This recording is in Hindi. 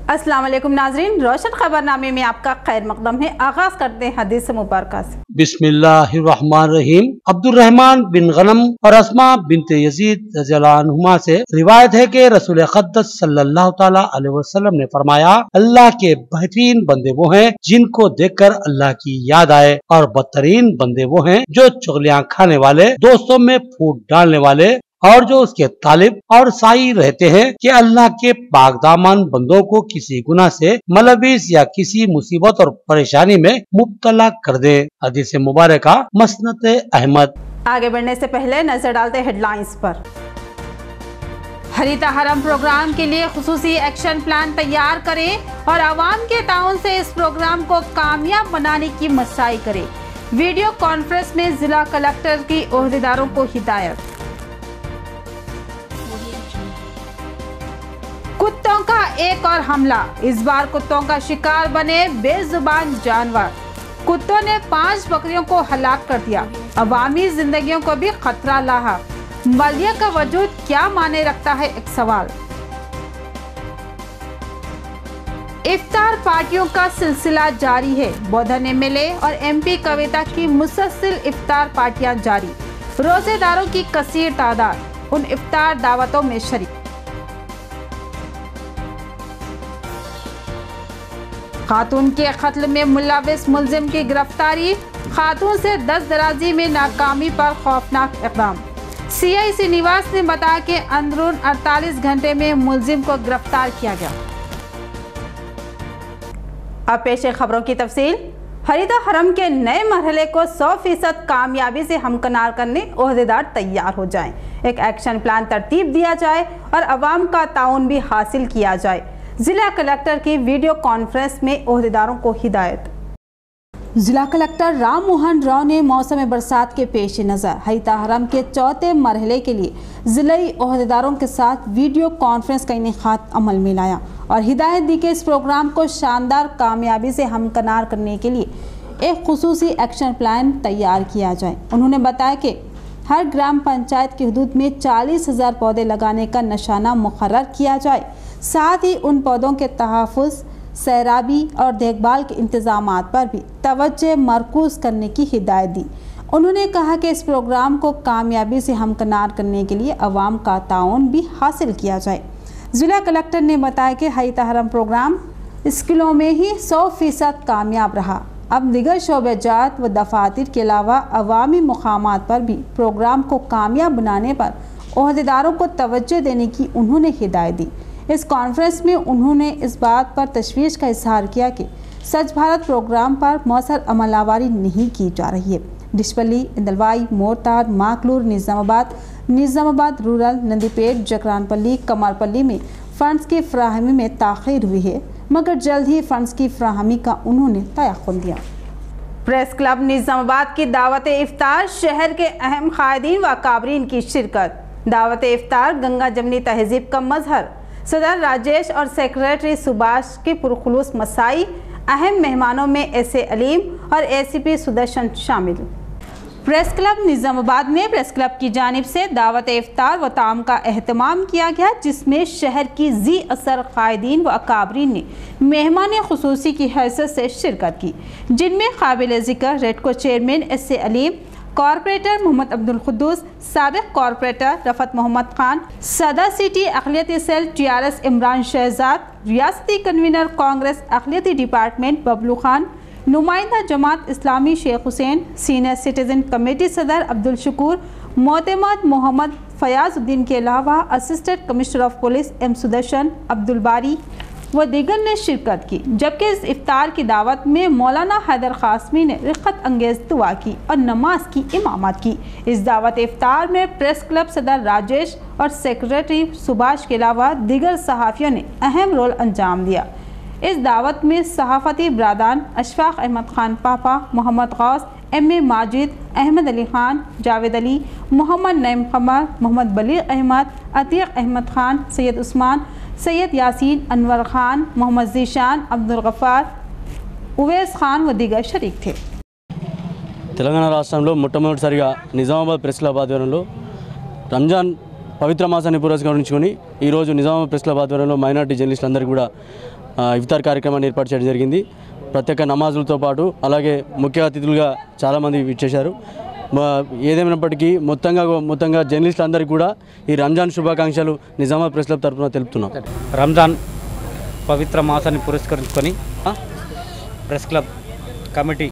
अस्सलाम वालेकुम नाजरीन, रोशन खबरनामे में आपका खैर मकदम है। आगाज करते हैं हदीस मुबारक से। बिस्मिल्लाहिर्रहमानिर्रहीम। अब्दुर्रहमान बिन गनम और अस्मा बिनते यजीद रज़ियल्लाहु अन्हुमा से रिवायत है कि रसूल अक़दस सल्लल्लाहु ताला अलैहि वसल्लम ने फरमाया, अल्लाह के बेहतरीन बंदे वो हैं जिनको देखकर अल्लाह की याद आए, और बदतरीन बंदे वो हैं जो चुगलियां खाने वाले, दोस्तों में फूट डालने वाले और जो उसके तालिब और साई रहते हैं कि अल्लाह के पाकदामन बंदों को किसी गुनाह से मलबीस या किसी मुसीबत और परेशानी में मुब्तला कर दे। हदीस मुबारक मसनद अहमद। आगे बढ़ने से पहले नजर डालते हेडलाइंस पर। हरीता हरम प्रोग्राम के लिए खुसूसी एक्शन प्लान तैयार करें और आवाम के ताउन से इस प्रोग्राम को कामयाब बनाने की मसाई करें। वीडियो कॉन्फ्रेंस में जिला कलेक्टर की ओहदेदारों को हिदायत। कुत्तों का एक और हमला, इस बार कुत्तों का शिकार बने बेजुबान जानवर। कुत्तों ने 5 बकरियों को हलाक कर दिया, अवामी जिंदगियों को भी खतरा लाहा। मलिया का वजूद क्या माने रखता है, एक सवाल। इफ्तार पार्टियों का सिलसिला जारी है। बोधन एमएलए और एमपी कविता की मुसलसल इफ्तार पार्टियां जारी। रोजेदारों की कसीर तादाद उन इफ्तार दावतों में शरीक। खातून के कत्ल में मुलविस मुलजिम की गिरफ्तारी। खातून से दस्तदराजी में नाकामी पर खौफनाक इक़दाम। सीआईसी निवास ने बताया कि अंदरून 48 घंटे में मुलजिम को गिरफ्तार किया गया। अब पेश है खबरों की तफसील। हरीता हरम के नए मरहले को 100% कामयाबी से हमकनार करने ओहदेदार तैयार हो जाएं। एक एक्शन प्लान तरतीब दिया जाए और अवाम का ताउन भी हासिल किया जाए। जिला कलेक्टर की वीडियो कॉन्फ्रेंस में ओहदेदारों को हिदायत। जिला कलेक्टर राम मोहन राव ने मौसम बरसात के पेश नज़र हरीता हरम के 4थे मरहले के लिए जिलाई ओहदेदारों के साथ वीडियो कॉन्फ्रेंस का इनेकाद अमल में लाया और हिदायत दी कि इस प्रोग्राम को शानदार कामयाबी से हमकनार करने के लिए एक खुसूसी एक्शन प्लान तैयार किया जाए। उन्होंने बताया कि हर ग्राम पंचायत की हदूद में 40,000 पौधे लगाने का निशाना मुकर्रर किया जाए। साथ ही उन पौधों के तहफ़्फ़ुज़, सैराबी और देखभाल के इंतज़ामात पर भी तवज्जो मरकूज़ करने की हिदायत दी। उन्होंने कहा कि इस प्रोग्राम को कामयाबी से हमकनार करने के लिए अवाम का ताउन भी हासिल किया जाए। ज़िला कलेक्टर ने बताया कि हरीता हरम प्रोग्राम स्कूलों में ही 100% कामयाब रहा। अब दिगर शोबेजात व दफातर के अलावा अवामी मुकामात पर भी प्रोग्राम को कामयाब बनाने पर ओहदेदारों को तवज्जो देने की उन्होंने हिदायत दी। इस कॉन्फ्रेंस में उन्होंने इस बात पर तशवीश का इजहार किया कि स्वच्छ भारत प्रोग्राम पर मौसर अमलावरी नहीं की जा रही है। डिशपल्ली, इंदलवाई, मोरतार, माकलूर, निज़ामाबाद रूरल, नंदीपेट, जकरानपल्ली, कमारपल्ली में फ़ंड्स की फ्राहमी में ताख़ीर हुई है, मगर जल्द ही फ़ंड्स की फ्राहमी का उन्होंने तयक़ुन दिया। प्रेस क्लब निज़ामाबाद की दावत इफ्तार, शहर के अहम क़ायदीन व काबरीन की शिरकत। दावत इफ्तार गंगा जमनी तहजीब का मजहर। सदर राजेश और सेक्रेटरी सुभाष की पुरखुलूस मसाई। अहम मेहमानों में एसए अलीम और एसीपी सुदर्शन शामिल। प्रेस क्लब निज़ामाबाद में प्रेस क्लब की जानिब से दावत इफ्तार व ताम का एहतमाम किया गया, जिसमें शहर की जी असर क़ायदीन व अकाबरीन ने मेहमान खुसूसी की हैसियत से शिरकत की, जिनमें काबिल ज़िक्र Redco chairman S A Aleem, corporator Mohammed Abdul Quddus, साबिक कॉरपोरेटर रफत मोहम्मद खान, सदर सिटी अक़लियती सेल टीआरएस इमरान शहजाद, रियासती कन्वीनर कांग्रेस अक़लियती डिपार्टमेंट बबलू खान, नुमाइंदा Jamaat Islami Sheikh Hussain, senior citizen committee सदर अब्दुल शकूर, मोतमद मोहम्मद फयाजुद्दीन के अलावा assistant commissioner of police M Sudarshan, Abdul Bari व दीगर ने शिरकत की। जबकि इस इफ्तार की दावत में मौलाना हैदर क़ासमी ने रिक़त अंगेज़ दुआ की और नमाज की इमामत की। इस दावत इफ्तार में प्रेस क्लब सदर राजेश और सेक्रेटरी सुभाष के अलावा दीगर सहाफ़ियों ने अहम रोल अंजाम दिया। इस दावत में सहाफ़ती ब्रादान अशफाक अहमद खान पापा, मोहम्मद गौस, एम.ए. माजिद, अहमद अली खान, जावेद अली, मोहम्मद नईम कमर, मोहम्मद बलीग अहमद, अतीक अहमद खान, सैयद उस्मान, सैयद यासीन, अनवर खान, मोहम्मद जीशान, अब्दुल गफ़ार, उवैस खान व दीगर शरीक थे। తెలంగాణ రాష్ట్రంలో మొట్టమొదటిసారిగా నిజామాబాద్ ప్రెస్ క్లబ్ ఆధ్వర్యంలో రంజాన్ పవిత్ర మాసాన్ని పురస్కరించుకొని ఈరోజు నిజామాబాద్ ప్రెస్ క్లబ్ ఆధ్వర్యంలో మైనార్టీ జర్నలిస్టులందరికీ కూడా ఇఫ్తార్ కార్యక్రమాన్ని ఏర్పాటు చేయడం జరిగింది. ప్రత్యేక నమాజులతో పాటు అలాగే ముఖ్య అతిథులుగా చాలామంది విచ్చేశారు. ఏదేమైనప్పటికీ మొత్తంగా జర్నలిస్టులు అందరికీ కూడా ఈ రంజాన్ శుభాకాంక్షలు నిజామాబాద్ ప్రెస్ క్లబ్ తరఫున తెలుపుతున్నాం. రంజాన్ పవిత్ర మాసాన్ని పురస్కరించుకొని ప్రెస్ క్లబ్ కమిటీ